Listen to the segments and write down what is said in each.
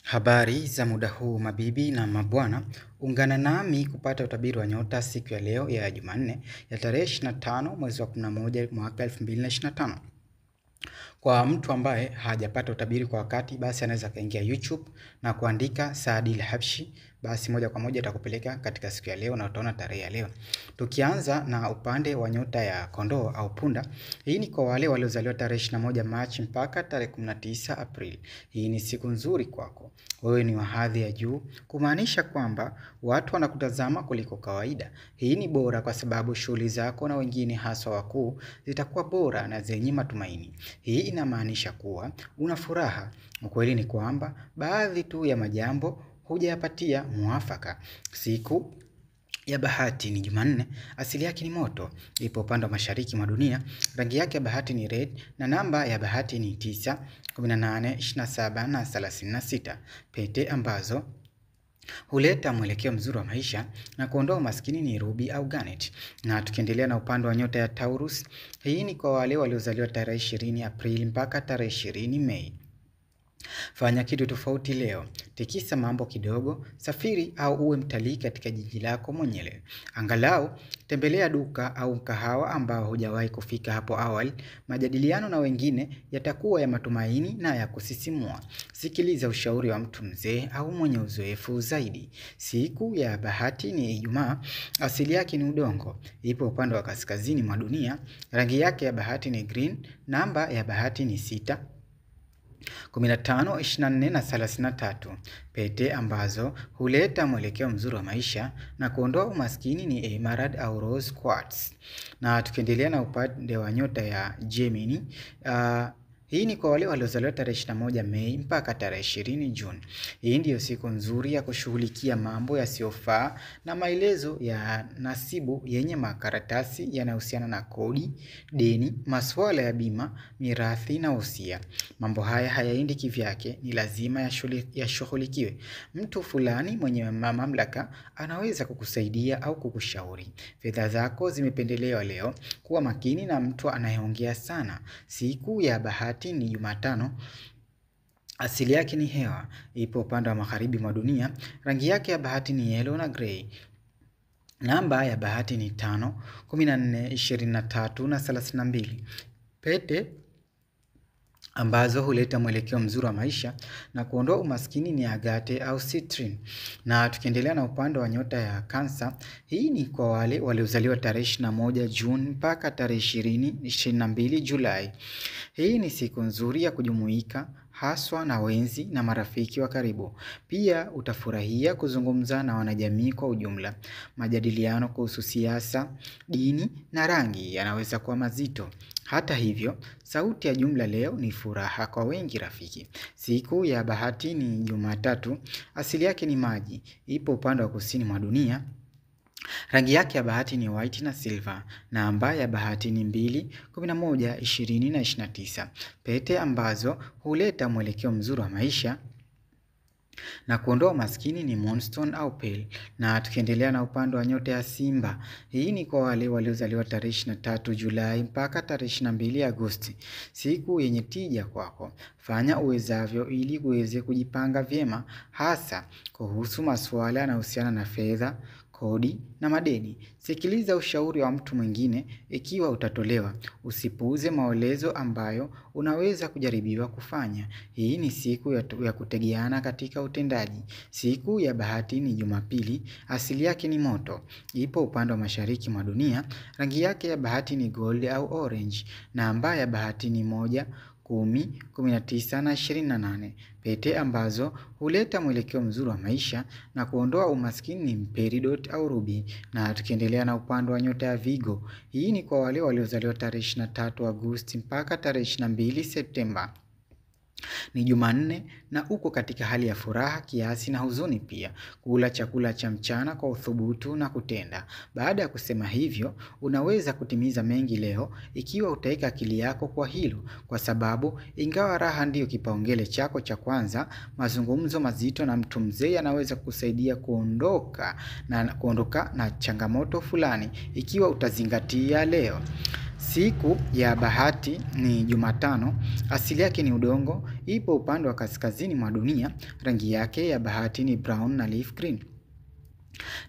Habari za muda huu mabibi na mabwana, ungana nami kupata utabiri wa nyota siku ya leo ya Jumanne ya tarehe 25 mwezi wa 11 mwaka 2025. Kwa mtu ambaye hajapata utabiri kwa wakati, basi anaweza kaingia YouTube na kuandika Saadil Habshi, basi moja kwa moja itakupeleka katika siku ya leo na utaona tarehe ya leo. Tukianza na upande wa nyota ya kondoo au punda, hii ni kwa wale waliozaliwa tarehe 21 Machi mpaka tarehe 19 Aprili. Hii ni siku nzuri kwako. Wewe ni wa hadhi ya juu, kumaanisha kwamba watu wanakutazama kuliko kawaida. Hii ni bora kwa sababu shughuli zako na wengine haswa wakuu zitakuwa bora na zenye matumaini. Hii inamaanisha kuwa una furaha. Ukweli ni kwamba baadhi tu ya majambo hujayapatia muafaka. Siku ya bahati ni Jumanne, asili yake ni moto, ipo upande wa mashariki mwa dunia, rangi yake ya bahati ni red na namba ya bahati ni 9, 18, 27 na 36. Pete ambazo huleta mwelekeo mzuri wa maisha na kuondoa umaskini ni ruby au garnet. Na tukiendelea na upande wa nyota ya Taurus, hii ni kwa wale waliozaliwa tarehe 20 Aprili mpaka tarehe 20 Mei. Fanya kitu tofauti leo, tikisa mambo kidogo, safiri au uwe mtalii katika jiji lako mwenyewe. Angalau tembelea duka au mkahawa ambao hujawahi kufika hapo awali. Majadiliano na wengine yatakuwa ya matumaini na ya kusisimua. Sikiliza ushauri wa mtu mzee au mwenye uzoefu zaidi. Siku ya bahati ni Ijumaa, asili yake ni udongo, ipo upande wa kaskazini mwa dunia, rangi yake ya bahati ni green, namba ya bahati ni 6, 15, 24 na 33. Pete ambazo huleta mwelekeo mzuri wa maisha na kuondoa umaskini ni emerald au rose quartz. Na tukiendelea na upande wa nyota ya Gemini, hii ni kwa wale waliozaliwa tarehe 21 Mei mpaka tarehe 20 Juni. Hii ndiyo siku nzuri ya kushughulikia mambo yasiyofaa na maelezo ya nasibu yenye makaratasi yanayohusiana na kodi, deni, masuala ya bima, mirathi na usia. Mambo haya hayaendi kivyake, ni lazima yashughulikiwe. Mtu fulani mwenye mamlaka anaweza kukusaidia au kukushauri. Fedha zako zimependelewa leo, kuwa makini na mtu anayeongea sana. Siku ya bahati ni Jumatano, asili yake ni hewa, ipo upande wa magharibi mwa dunia, rangi yake ya bahati ni yellow na grey. Namba ya bahati ni 5, 14, 23 na 32. Pete ambazo huleta mwelekeo mzuri wa maisha na kuondoa umaskini ni agate au citrine. Na tukiendelea na upande wa nyota ya Cancer, hii ni kwa wale waliozaliwa tarehe 21 Juni mpaka tarehe 22 Julai. Hii ni siku nzuri ya kujumuika haswa na wenzi na marafiki wa karibu. Pia utafurahia kuzungumza na wanajamii kwa ujumla. Majadiliano kuhusu siasa, dini na rangi yanaweza kuwa mazito. Hata hivyo, sauti ya jumla leo ni furaha kwa wengi rafiki. Siku ya bahati ni Jumatatu, asili yake ni maji, ipo upande wa kusini mwa dunia. Rangi yake ya bahati ni white na silver, namba ya bahati ni 2, 11, 20 na 29. Pete ambazo huleta mwelekeo mzuri wa maisha na kuondoa maskini ni moonstone au pearl. Na tukiendelea na upande wa nyota ya Simba, hii ni kwa wale waliozaliwa tarehe 23 Julai mpaka tarehe 22 Agosti. Siku yenye tija kwako. Fanya uwezavyo ili uweze kujipanga vyema, hasa kuhusu masuala yanayohusiana na fedha, kodi na madeni. Sikiliza ushauri wa mtu mwingine ikiwa utatolewa. Usipuuze maelezo ambayo unaweza kujaribiwa kufanya. Hii ni siku ya kutegeana katika utendaji. Siku ya bahati ni Jumapili, asili yake ni moto, ipo upande wa mashariki mwa dunia, rangi yake ya bahati ni gold au orange, namba ya bahati ni 1, 10, 19 na 28. Pete ambazo huleta mwelekeo mzuri wa maisha na kuondoa umaskini ni peridot au ruby. Na tukiendelea na upande wa nyota ya Virgo, hii ni kwa wale waliozaliwa tarehe 23 Agosti mpaka tarehe 22 Septemba. Ni Jumanne na uko katika hali ya furaha kiasi na huzuni pia. Kula chakula cha mchana kwa uthubutu na kutenda. Baada ya kusema hivyo, unaweza kutimiza mengi leo ikiwa utaweka akili yako kwa hilo, kwa sababu ingawa raha ndiyo kipaumbele chako cha kwanza, mazungumzo mazito na mtu mzee yanaweza kusaidia kuondoka na changamoto fulani ikiwa utazingatia leo. Siku ya bahati ni Jumatano, asili yake ni udongo, ipo upande wa kaskazini mwa dunia, rangi yake ya bahati ni brown na leaf green.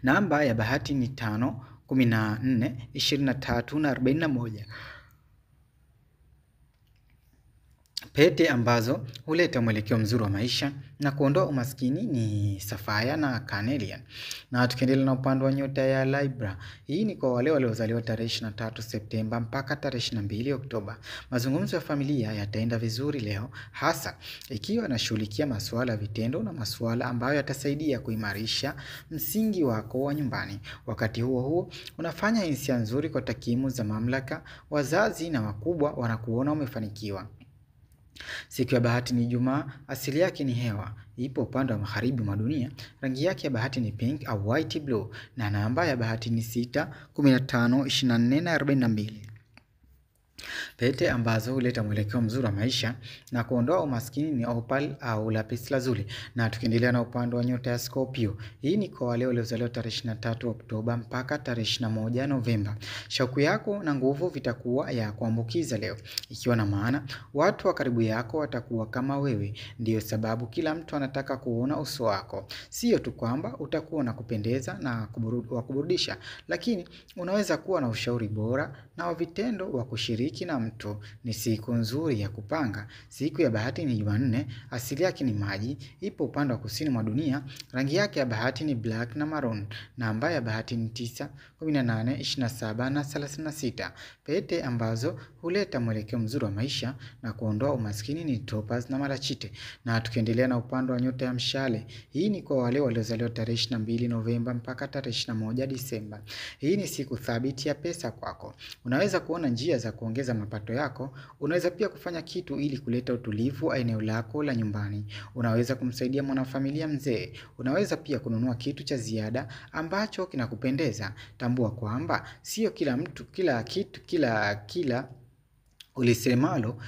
Namba ya bahati ni 5, 14, 23 na 41. Pete ambazo huleta mwelekeo mzuri wa maisha na kuondoa umaskini ni Sapphire na Carnelian. Na tukiendelea na upande wa nyota ya Libra, hii ni kwa wale waliozaliwa tarehe 23 Septemba mpaka tarehe 22 Oktoba. Mazungumzo ya familia yataenda vizuri leo, hasa ikiwa yanashughulikia masuala ya vitendo na masuala ambayo yatasaidia kuimarisha msingi wako wa nyumbani. Wakati huo huo, unafanya hisia nzuri kwa takimu za mamlaka, wazazi na wakubwa wanakuona umefanikiwa. Siku ya bahati ni Ijumaa, asili yake ni hewa, ipo upande wa magharibi mwa dunia, rangi yake ya bahati ni pink au white blue, na namba ya bahati ni 6, 15, 24 na 42. Pete ambazo huleta mwelekeo mzuri wa maisha na kuondoa umaskini ni opal au lapis lazuli. Na tukiendelea na upande wa nyota ya Scorpio, hii ni kwa wale waliozaliwa tarehe 23 Oktoba mpaka tarehe 21 Novemba. Shauku yako na nguvu vitakuwa ya kuambukiza leo, ikiwa na maana watu wa karibu yako watakuwa kama wewe. Ndiyo sababu kila mtu anataka kuona uso wako. Sio tu kwamba utakuwa na kupendeza na kuburudisha, lakini unaweza kuwa na ushauri bora na wa vitendo wa kushiriki na mtu. Ni siku nzuri ya kupanga. Siku ya bahati ni Jumanne, asili yake ni maji, ipo upande wa kusini mwa dunia, rangi yake ya bahati ni black na maroon, namba ya bahati ni 9, 18, 27 na 36. Pete ambazo huleta mwelekeo mzuri wa maisha na kuondoa umaskini ni topaz na malachite. Na tukiendelea na upande wa nyota ya mshale, hii ni kwa wale waliozaliwa tarehe 22 Novemba mpaka tarehe 21 Disemba. Hii ni siku thabiti ya pesa kwako. Unaweza kuona njia za kuongeza mapato yako. Unaweza pia kufanya kitu ili kuleta utulivu eneo lako la nyumbani. Unaweza kumsaidia mwanafamilia mzee. Unaweza pia kununua kitu cha ziada ambacho kinakupendeza. Tambua kwamba sio kila mtu, kila kitu, kila ulisemalo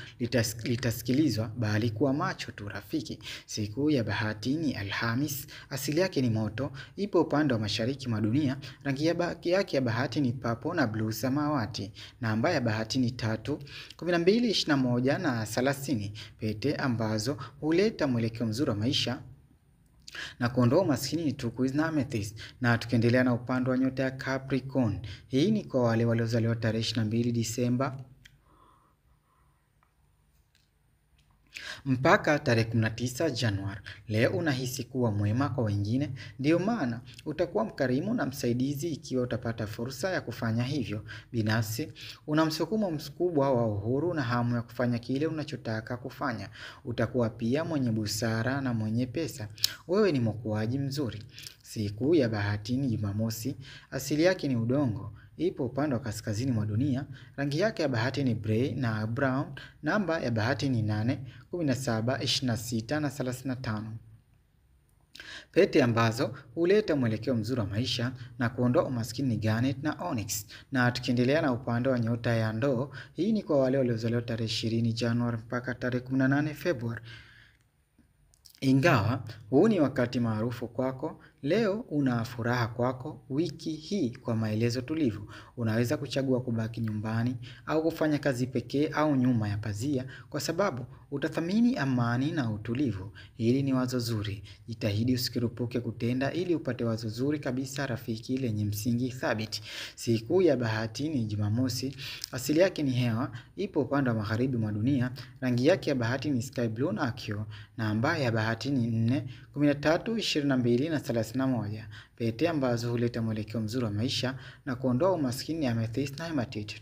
litasikilizwa, bali kuwa macho tu rafiki. Siku ya bahati ni Alhamis, asili yake ni moto, ipo upande wa mashariki mwa dunia, rangi yake ya bahati ni purple na blue samawati. Namba ya bahati ni 3, 12, 21 na 30. Pete ambazo huleta mwelekeo mzuri wa maisha na kuondoa umaskini ni turquoise na amethyst. Na tukiendelea na upande wa nyota ya Capricorn, hii ni kwa wale waliozaliwa tarehe 22 Disemba mpaka tarehe 19 Januari. Leo unahisi kuwa mwema kwa wengine, ndio maana utakuwa mkarimu na msaidizi ikiwa utapata fursa ya kufanya hivyo. Binafsi, una msukumo mkubwa wa uhuru na hamu ya kufanya kile unachotaka kufanya. Utakuwa pia mwenye busara na mwenye pesa. Wewe ni mwokoaji mzuri. Siku ya bahati ni Jumamosi, asili yake ni udongo, ipo upande wa kaskazini mwa dunia, rangi yake ya bahati ni grey na brown, namba ya bahati ni 8, 17, 26 na 35. Pete ambazo huleta mwelekeo mzuri wa maisha na kuondoa umaskini ni garnet na onyx. Na tukiendelea na upande wa nyota ya Ndoo, hii ni kwa wale waliozaliwa tarehe 20 Januari mpaka tarehe 18 Februari. Ingawa huu ni wakati maarufu kwako, leo una furaha kwako. Wiki hii kwa maelezo tulivu, unaweza kuchagua kubaki nyumbani au kufanya kazi pekee au nyuma ya pazia, kwa sababu utathamini amani na utulivu. Hili ni wazo zuri. Jitahidi usikirupuke kutenda ili upate wazo zuri kabisa rafiki lenye msingi thabiti. Siku ya bahati ni Jumamosi, asili yake ni hewa, ipo upande wa magharibi mwa dunia, rangi yake ya bahati ni sky blue na aqua, namba ya bahati ni 4, 13, 22 na 31. Pete ambazo huleta mwelekeo mzuri wa maisha na kuondoa umaskini ya amethyst na hematite.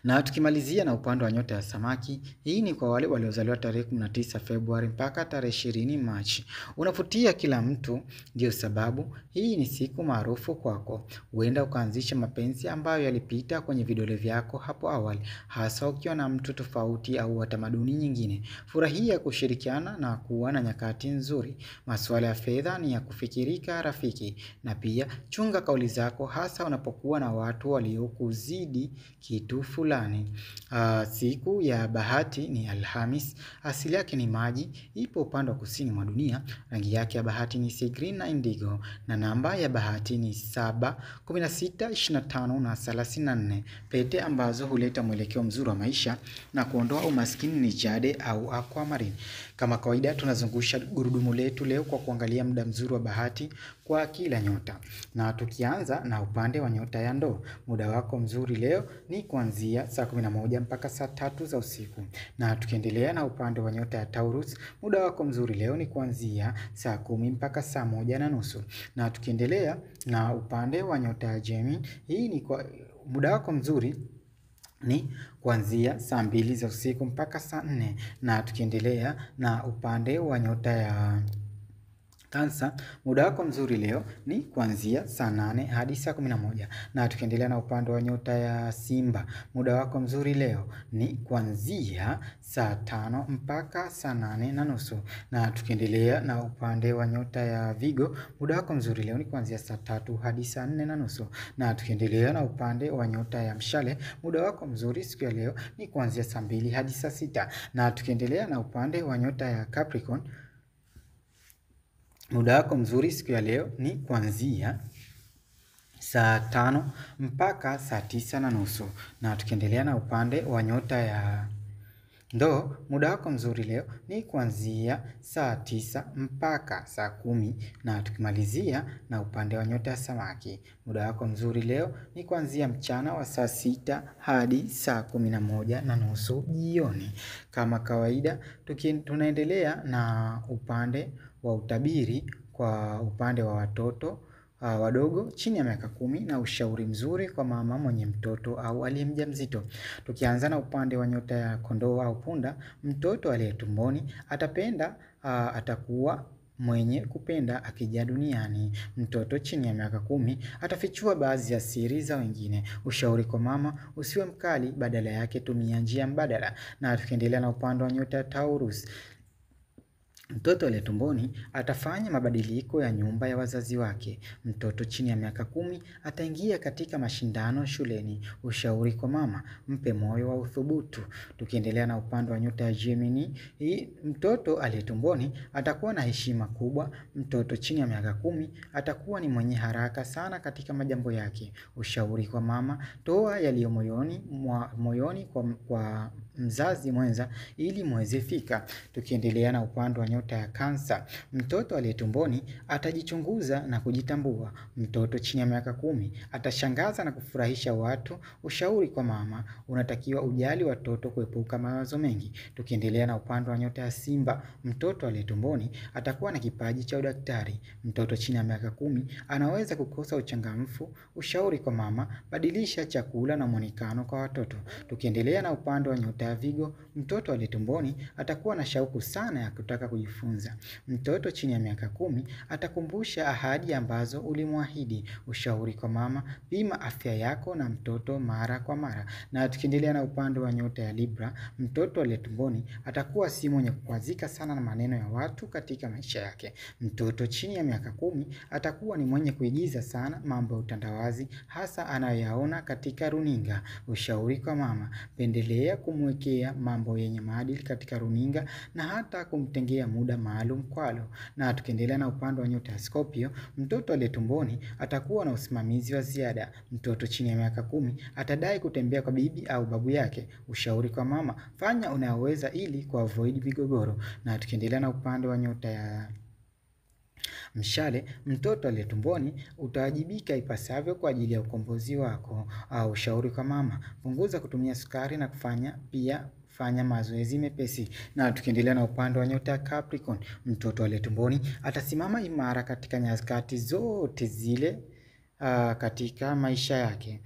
Na tukimalizia na upande wa nyota ya Samaki, hii ni kwa wale waliozaliwa tarehe 19 Februari mpaka tarehe 20 Machi. Unavutia kila mtu, ndio sababu hii ni siku maarufu kwako. Huenda ukaanzisha mapenzi ambayo yalipita kwenye vidole vyako hapo awali, hasa ukiwa na mtu tofauti au wa tamaduni nyingine. Furahia kushirikiana na kuwa na nyakati nzuri. Masuala ya fedha ni ya kufikirika rafiki, na pia chunga kauli zako hasa unapokuwa na watu waliokuzidi kitu kitu fulani. Siku ya bahati ni Alhamis. Asili yake ni maji. Ipo upande wa kusini mwa dunia. Rangi yake ya bahati ni sea green na indigo. Na namba ya bahati ni 7, 16, 25 na 34. Pete ambazo huleta mwelekeo mzuri wa maisha na kuondoa umaskini ni jade au aquamarine. Kama kawaida tunazungusha gurudumu letu leo kwa kuangalia muda mzuri wa bahati kwa kila nyota. Na tukianza na upande wa nyota ya Ndoo, muda wako mzuri leo ni kuanzia saa 11 mpaka saa 3 za usiku. Na tukiendelea na upande wa nyota ya Taurus, muda wako mzuri leo ni kuanzia saa 10 mpaka saa 1:30. Na tukiendelea na upande wa nyota ya Gemini, hii ni kwa muda wako mzuri ni kuanzia saa 2 za usiku mpaka saa 4. Na tukiendelea na upande wa nyota ya Cancer, muda wako mzuri leo ni kuanzia saa 8 hadi saa 11. Na tukiendelea na upande wa nyota ya Simba, muda wako mzuri leo ni kuanzia saa 5 mpaka saa 8:30. Na tukiendelea na upande wa nyota ya Vigo, muda wako mzuri leo ni kuanzia saa 3 hadi saa 4:30. Na tukiendelea na upande wa nyota ya Mshale, muda wako mzuri siku ya leo ni kuanzia saa 2 hadi saa 6. Na tukiendelea na upande wa nyota ya Capricorn, muda wako mzuri siku ya leo ni kuanzia saa 5 mpaka saa 9:30. Na tukiendelea na upande wa nyota ya Ndoo, muda wako mzuri leo ni kuanzia saa 9 mpaka saa 10. Na tukimalizia na upande wa nyota ya Samaki, muda wako mzuri leo ni kuanzia mchana wa saa 6 hadi saa 11:30 jioni. Kama kawaida tunaendelea na upande wa utabiri kwa upande wa watoto wadogo chini ya miaka 10 na ushauri mzuri kwa mama mwenye mtoto au aliye mjamzito. Tukianza na upande wa nyota ya Kondoo au Punda, mtoto aliye tumboni atakuwa mwenye kupenda akija duniani. Mtoto chini ya miaka 10 atafichua baadhi ya siri za wengine. Ushauri kwa mama, usiwe mkali, badala yake tumia njia mbadala. Na tukiendelea na upande wa nyota ya Taurus, mtoto aliye tumboni atafanya mabadiliko ya nyumba ya wazazi wake. Mtoto chini ya miaka 10 ataingia katika mashindano shuleni. Ushauri kwa mama, mpe moyo wa uthubutu. Tukiendelea na upande wa nyota ya Gemini, mtoto aliye tumboni atakuwa na heshima kubwa. Mtoto chini ya miaka 10 atakuwa ni mwenye haraka sana katika majambo yake. Ushauri kwa mama, toa yaliyo moyoni kwa mzazi mwenza ili muweze fika. Tukiendelea na upande wa nyota ya Cancer, mtoto aliye tumboni atajichunguza na kujitambua. Mtoto chini ya miaka 10 atashangaza na kufurahisha watu. Ushauri kwa mama, unatakiwa ujali watoto kuepuka mawazo mengi. Tukiendelea na upande wa nyota ya Simba, mtoto aliye tumboni atakuwa na kipaji cha udaktari. Mtoto chini ya miaka 10 anaweza kukosa uchangamfu. Ushauri kwa mama, badilisha chakula na muonekano kwa watoto. Tukiendelea na upande wa nyota ya Vigo, mtoto aliye tumboni atakuwa na shauku sana ya kutaka kujifunza. Mtoto chini ya miaka 10 atakumbusha ahadi ambazo ulimwahidi. Ushauri kwa mama, pima afya yako na mtoto mara kwa mara. Na tukiendelea na upande wa nyota ya Libra, mtoto aliye tumboni atakuwa si mwenye kukwazika sana na maneno ya watu katika maisha yake. Mtoto chini ya miaka 10 atakuwa ni mwenye kuigiza sana mambo ya utandawazi, hasa anayoyaona katika runinga. Ushauri kwa mama, pendelea kumwekea mambo yenye maadili katika runinga na hata kumtengea muda maalum kwalo. Na tukiendelea na upande wa nyota ya Scorpio, mtoto aliye tumboni atakuwa na usimamizi wa ziada. Mtoto chini ya miaka 10 atadai kutembea kwa bibi au babu yake. Ushauri kwa mama, fanya unayoweza ili kuavoid migogoro. Na tukiendelea na upande wa nyota ya Mshale, mtoto aliye tumboni utawajibika ipasavyo kwa ajili ya ukombozi wako. Ushauri kwa mama, punguza kutumia sukari na fanya mazoezi mepesi. Na tukiendelea na upande wa nyota ya Capricorn, mtoto aliye tumboni atasimama imara katika nyakati zote zile katika maisha yake.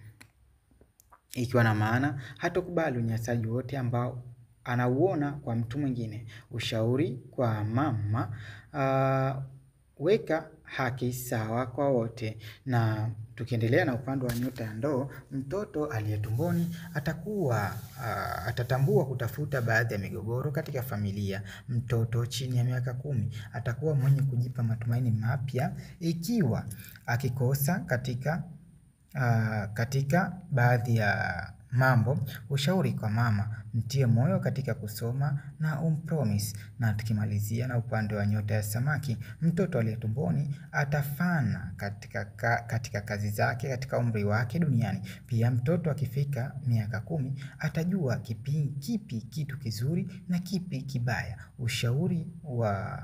Ikiwa na maana hatokubali unyanyasaji wote ambao anauona kwa mtu mwingine. Ushauri kwa mama, weka haki sawa kwa wote. Na tukiendelea na upande wa nyota ya Ndoo, mtoto aliye tumboni atatambua kutafuta baadhi ya migogoro katika familia. Mtoto chini ya miaka 10 atakuwa mwenye kujipa matumaini mapya ikiwa akikosa katika baadhi ya mambo. Ushauri kwa mama: mtie moyo katika kusoma na umpromise. Na tukimalizia na upande wa nyota ya samaki: mtoto aliye tumboni atafana katika kazi zake katika umri wake duniani. Pia mtoto akifika miaka 10 atajua kipi kitu kizuri na kipi kibaya. Ushauri wa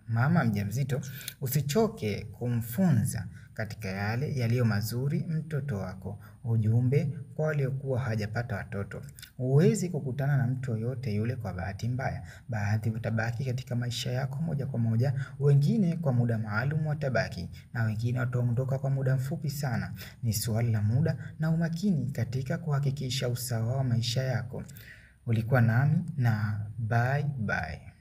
mama mjamzito: usichoke kumfunza katika yale yaliyo mazuri mtoto wako. Ujumbe kwa waliokuwa hawajapata watoto: huwezi kukutana na mtu yoyote yule kwa bahati mbaya. Baadhi utabaki katika maisha yako moja kwa moja, wengine kwa muda maalum watabaki, na wengine wataondoka kwa muda mfupi sana. Ni swali la muda na umakini katika kuhakikisha usawa wa maisha yako. Ulikuwa nami na bye bye.